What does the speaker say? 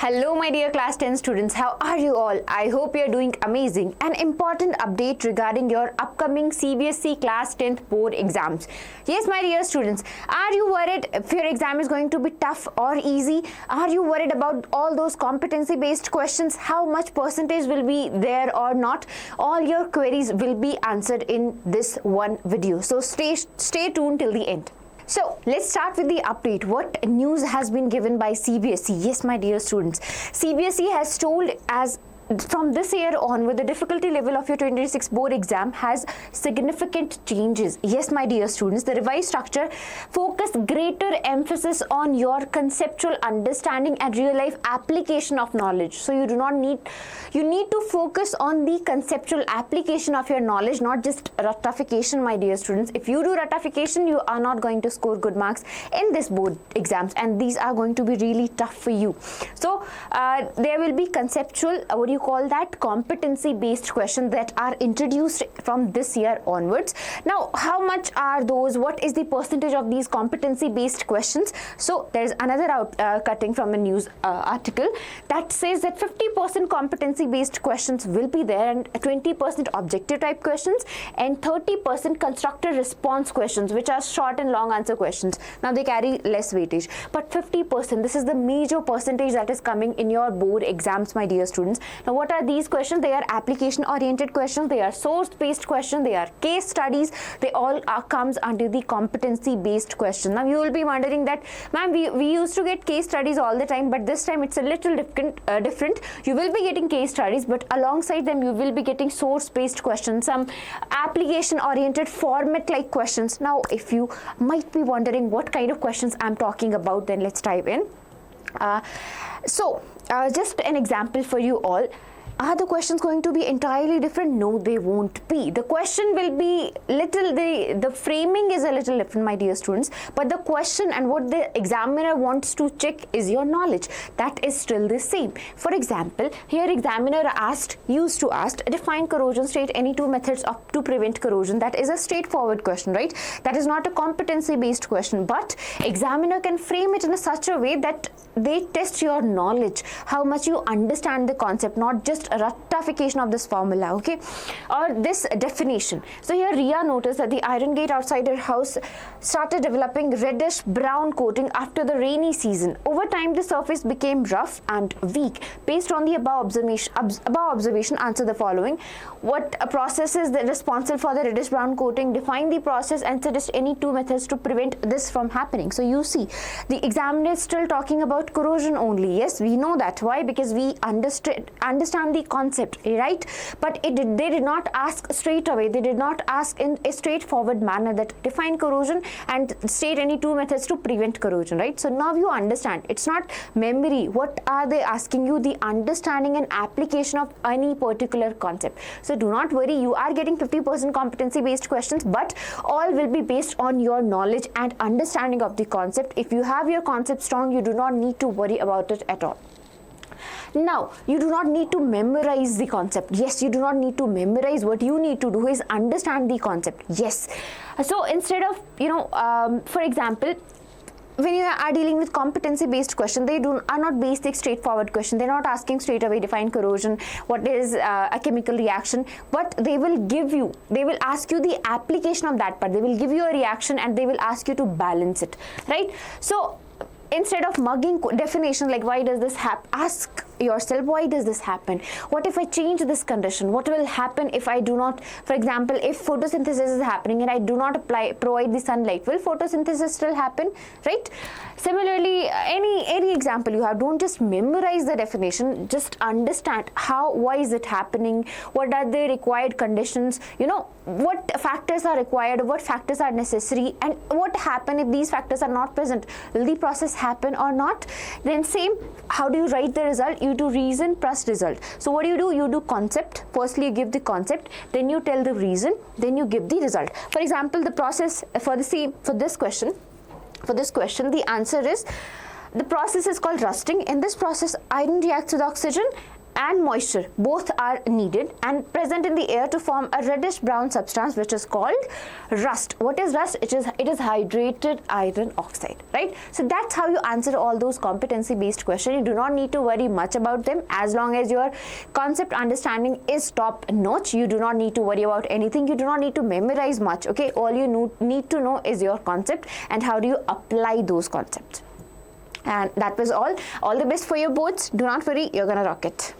Hello my dear class 10 students, how are you all? I hope you are doing amazing. An important update regarding your upcoming CBSE Class 10th board exams. Yes my dear students, are you worried if your exam is going to be tough or easy? Are you worried about all those competency based questions? How much percentage will be there or not? All your queries will be answered in this one video. So stay tuned till the end. So let's start with the update. What news has been given by CBSE? Yes, my dear students, CBSE has told as from this year onward, the difficulty level of your 2026 board exam has significant changes. Yes, my dear students, the revised structure focus greater emphasis on your conceptual understanding and real life application of knowledge. So you need to focus on the conceptual application of your knowledge, not just ratification, my dear students. If you do ratification, you are not going to score good marks in this board exams, and these are going to be really tough for you. So there will be conceptual, what do you call that, competency based questions that are introduced from this year onwards. Now how much are those? What is the percentage of these competency based questions? So there is another cutting from a news article that says that 50% competency based questions will be there, and 20% objective type questions, and 30% constructed response questions, which are short and long answer questions. Now they carry less weightage, but 50%, this is the major percentage that is coming in your board exams, my dear students. Now what are these questions? They are application oriented questions, they are source based questions, they are case studies, they all comes under the competency based question. Now you will be wondering that, ma'am, we used to get case studies all the time, but this time it's a little different. You will be getting case studies, but alongside them you will be getting source based questions, some application oriented format like questions. Now if you might be wondering what kind of questions I'm talking about, then let's dive in. Just an example for you all. Are the questions going to be entirely different? No, they won't be. The question will be the framing is a little different, my dear students, but the question and what the examiner wants to check is your knowledge. That is still the same. For example, here examiner used to ask, define corrosion, state any two methods to prevent corrosion. That is a straightforward question, right? That is not a competency based question, but examiner can frame it in such a way that they test your knowledge, how much you understand the concept, not just a ratification of this formula, okay, or this definition. So here Ria noticed that the iron gate outside her house started developing reddish brown coating after the rainy season. Over time the surface became rough and weak. Based on the above observation, answer the following. What process is responsible for the reddish brown coating? Define the process and suggest any two methods to prevent this from happening. So you see, the examiner is still talking about corrosion only. Yes, we know that. Why? Because we understand the concept, right? But they did not ask straight away. They did not ask in a straightforward manner that define corrosion and state any two methods to prevent corrosion, right? So now you understand. It's not memory. What are they asking you? The understanding and application of any particular concept. So do not worry. You are getting 50% competency based questions, but all will be based on your knowledge and understanding of the concept. If you have your concept strong, you do not need to worry about it at all. Now, you do not need to memorize the concept. Yes, you do not need to memorize. What you need to do is understand the concept. Yes. So instead of, for example, when you are dealing with competency based question, they are not basic straightforward question. They're not asking straight away define corrosion, what is a chemical reaction, but they will ask you the application of that part. They will give you a reaction and they will ask you to balance it, right? So instead of mugging definition like why does this happen, ask yourself, why does this happen? What if I change this condition? What will happen if I do not, for example, if photosynthesis is happening and I do not provide the sunlight, will photosynthesis still happen, right? Similarly, any example you have, don't just memorize the definition, just understand why is it happening, what are the required conditions, what factors are required, what factors are necessary, and what happen if these factors are not present. Will the process happen or not? Then same, how do you write the result? You do reason plus result. So what do? You do concept. Firstly you give the concept, then you tell the reason, then you give the result. For example, the process for this question, the answer is, the process is called rusting. In this process, iron reacts with oxygen and moisture both are needed and present in the air to form a reddish brown substance which is called rust. What is rust? It is hydrated iron oxide, right? So that's how you answer all those competency based questions. You do not need to worry much about them as long as your concept understanding is top notch. You do not need to worry about anything. You do not need to memorize much, okay? All you need to know is your concept and how do you apply those concepts. And that was all. All the best for your boards. Do not worry, you're gonna rock it.